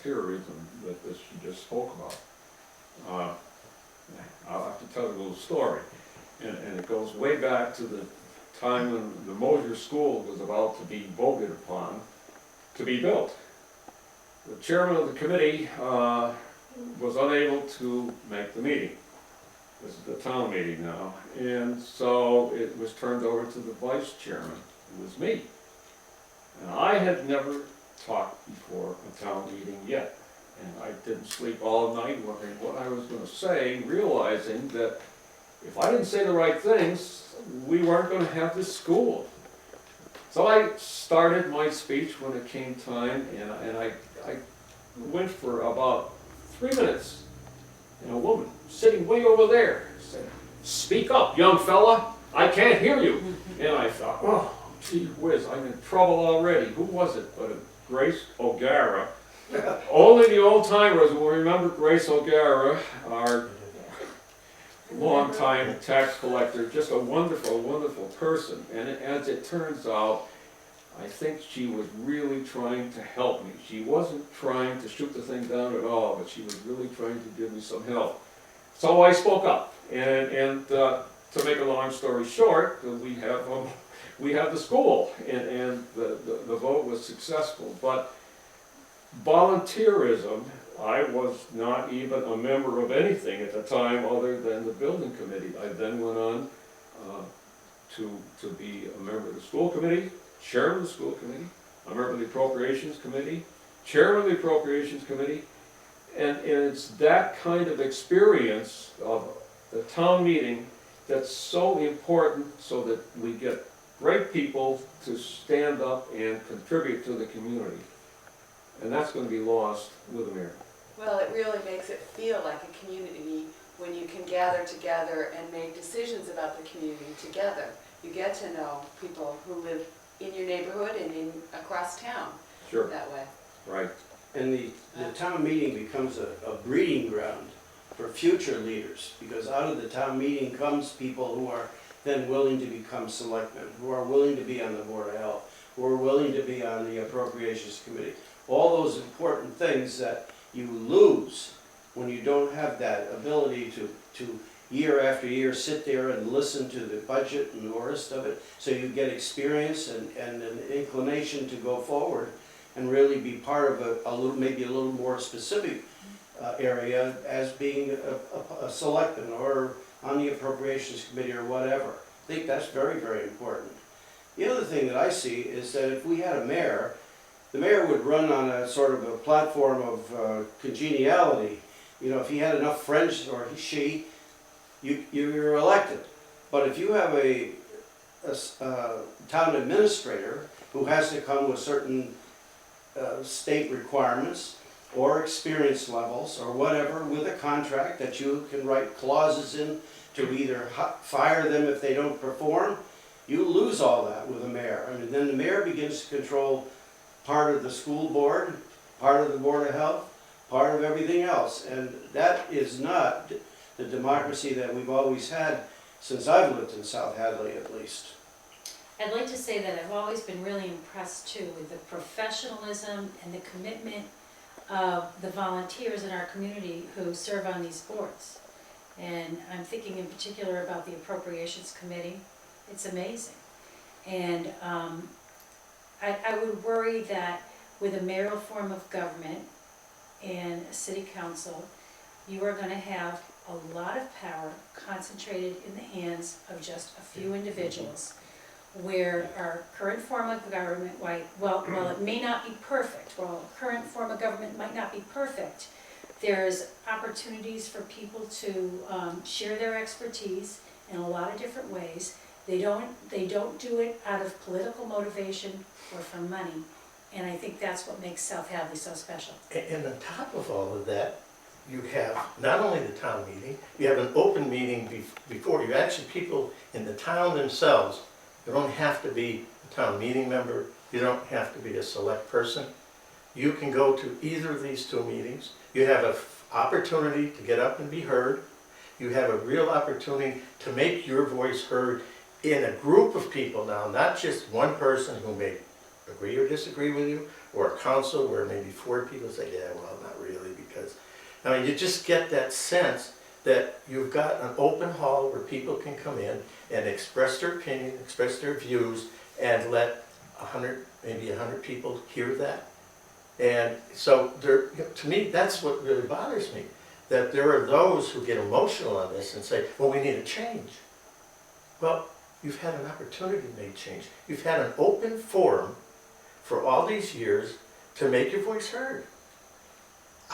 volunteerism that she just spoke about. I'll have to tell you a little story, and it goes way back to the time when the Mosier School was about to be voted upon to be built. The chairman of the committee was unable to make the meeting. This is the town meeting now, and so it was turned over to the vice chairman, who was me. And I had never talked before a town meeting yet, and I didn't sleep all night wondering what I was going to say, realizing that if I didn't say the right things, we weren't going to have this school. So I started my speech when it came time, and I went for about 3 minutes, and a woman sitting way over there said, "Speak up, young fella, I can't hear you." And I thought, oh, gee whiz, I'm in trouble already. Who was it but Grace O'Gara? Only the old timers will remember Grace O'Gara, our longtime tax collector, just a wonderful, wonderful person. And as it turns out, I think she was really trying to help me. She wasn't trying to shoot the thing down at all, but she was really trying to give me some help. So I spoke up, and to make a long story short, we have the school, and the vote was successful. But volunteerism, I was not even a member of anything at the time other than the building committee. I then went on to be a member of the school committee, chairman of the school committee, a member of the appropriations committee, chairman of the appropriations committee, and it's that kind of experience of the town meeting that's so important, so that we get great people to stand up and contribute to the community. And that's going to be lost with the mayor. Well, it really makes it feel like a community when you can gather together and make decisions about the community together. You get to know people who live in your neighborhood and across town. Sure. That way. Right. And the town meeting becomes a breeding ground for future leaders, because out of the town meeting comes people who are then willing to become selectmen, who are willing to be on the Board of Health, who are willing to be on the Appropriations Committee. All those important things that you lose when you don't have that ability to year after year sit there and listen to the budget and the rest of it, so you get experience and an inclination to go forward and really be part of maybe a little more specific area as being a selectman or on the Appropriations Committee or whatever. I think that's very, very important. The other thing that I see is that if we had a mayor, the mayor would run on a sort of a platform of congeniality. You know, if he had enough friends, or you're elected. But if you have a town administrator who has to come with certain state requirements or experience levels or whatever, with a contract that you can write clauses in to either fire them if they don't perform, you lose all that with the mayor. I mean, then the mayor begins to control part of the school board, part of the Board of Health, part of everything else. And that is not the democracy that we've always had since I've lived in South Hadley, at least. I'd like to say that I've always been really impressed too with the professionalism and the commitment of the volunteers in our community who serve on these boards. And I'm thinking in particular about the Appropriations Committee. It's amazing. And I would worry that with a mayoral form of government and a city council, you are going to have a lot of power concentrated in the hands of just a few individuals, where our current form of government, while it may not be perfect, while our current form of government might not be perfect, there's opportunities for people to share their expertise in a lot of different ways. They don't do it out of political motivation or for money, and I think that's what makes South Hadley so special. And on top of all of that, you have not only the town meeting, you have an open meeting before you. Actually, people in the town themselves, you don't have to be a town meeting member, you don't have to be a select person. You can go to either of these two meetings. You have an opportunity to get up and be heard. You have a real opportunity to make your voice heard in a group of people now, not just one person who may agree or disagree with you, or a council where maybe 4 people say, yeah, well, not really, because, I mean, you just get that sense that you've got an open hall where people can come in and express their opinion, express their views, and let 100, maybe 100 people hear that. And so there, to me, that's what really bothers me, that there are those who get emotional on this and say, well, we need a change. Well, you've had an opportunity to make change. You've had an open forum for all these years to make your voice heard.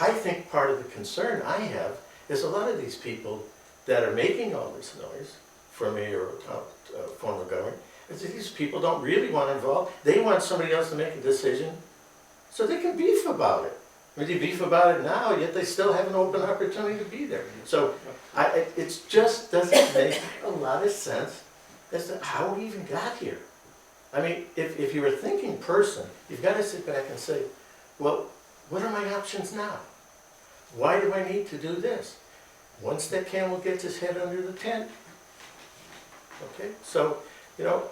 I think part of the concern I have is a lot of these people that are making all this noise for mayor or form of government, is that these people don't really want to involve. They want somebody else to make a decision so they can beef about it. I mean, they beef about it now, yet they still have an open opportunity to be there. So it just doesn't make a lot of sense as to how we even got here. I mean, if you're a thinking person, you've got to sit back and say, well, what are my options now? Why do I need to do this? Once that camel gets his head under the tent, okay? So, you know,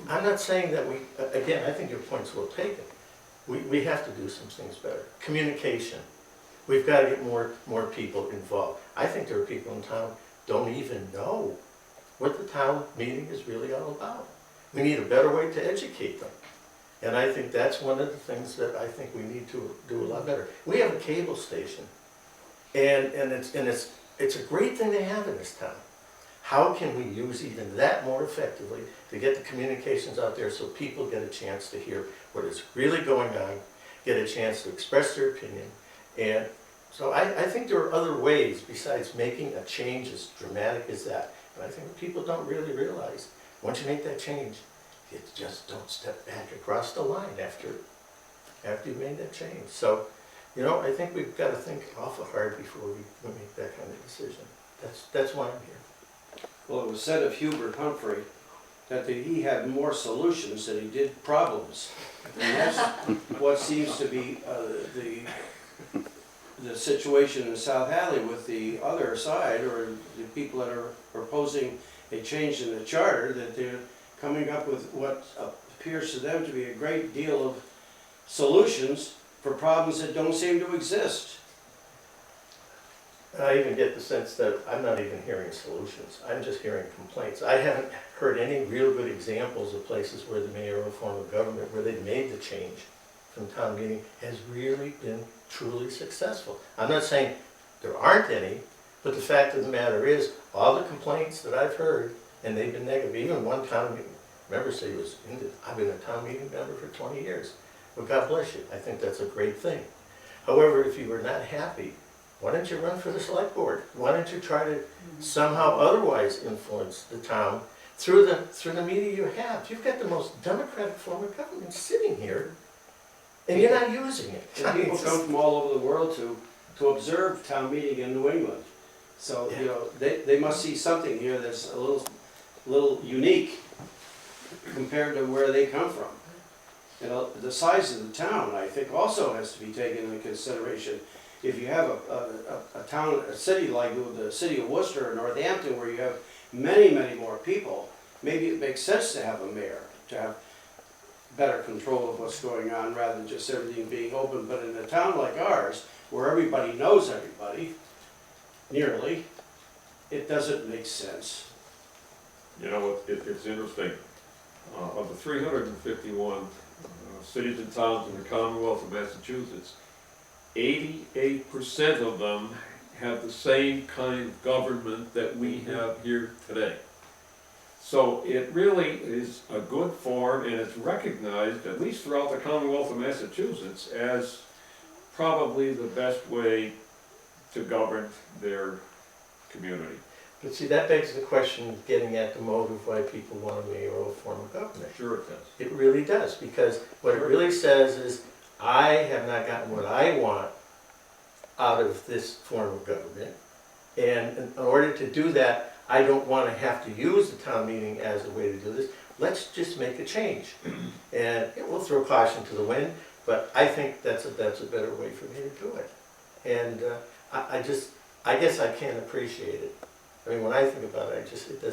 I'm not saying that we, again, I think your point's well taken. We have to do some things better. Communication. We've got to get more people involved. I think there are people in town don't even know what the town meeting is really all about. We need a better way to educate them. And I think that's one of the things that I think we need to do a lot better. We have a cable station, and it's a great thing to have in this town. How can we use even that more effectively to get the communications out there so people get a chance to hear what is really going on, get a chance to express their opinion? And so I think there are other ways besides making a change as dramatic as that. And I think what people don't really realize, once you make that change, you just don't step back across the line after you've made that change. So, you know, I think we've got to think awful hard before we make that kind of decision. That's why I'm here. Well, it was said of Hubert Humphrey that he had more solutions than he did problems. And that's what seems to be the situation in South Hadley with the other side, or the people that are proposing a change in the charter, that they're coming up with what appears to them to be a great deal of solutions for problems that don't seem to exist. I even get the sense that I'm not even hearing solutions. I'm just hearing complaints. I haven't heard any real good examples of places where the mayoral form of government, where they've made the change from town meeting, has really been truly successful. I'm not saying there aren't any, but the fact of the matter is, all the complaints that I've heard, and they've been negative. Even one town member said I've been a town meeting member for 20 years. Well, God bless you. I think that's a great thing. However, if you were not happy, why don't you run for the select board? Why don't you try to somehow otherwise influence the town through the media you have? You've got the most democratic form of government sitting here, and you're not using it. And people come from all over the world to observe town meeting in New England. So, you know, they must see something here that's a little unique compared to where they come from. You know, the size of the town, I think, also has to be taken into consideration. If you have a city like the city of Worcester or Northampton, where you have many, many more people, maybe it makes sense to have a mayor, to have better control of what's going on rather than just everything being open. But in a town like ours, where everybody knows everybody, nearly, it doesn't make sense. You know, it's interesting. Of the 351 cities and towns in the Commonwealth of Massachusetts, 88% of them have the same kind of government that we have here today. So it really is a good form, and it's recognized, at least throughout the Commonwealth of Massachusetts, as probably the best way to govern their community. But see, that begs the question of getting at the motive why people want a mayoral form of government. Sure it does. It really does, because what it really says is, I have not gotten what I want out of this form of government, and in order to do that, I don't want to have to use the town meeting as a way to do this. Let's just make a change, and it will throw caution to the wind, but I think that's a better way for me to do it. And I guess I can't appreciate it. I mean, when I think about it, it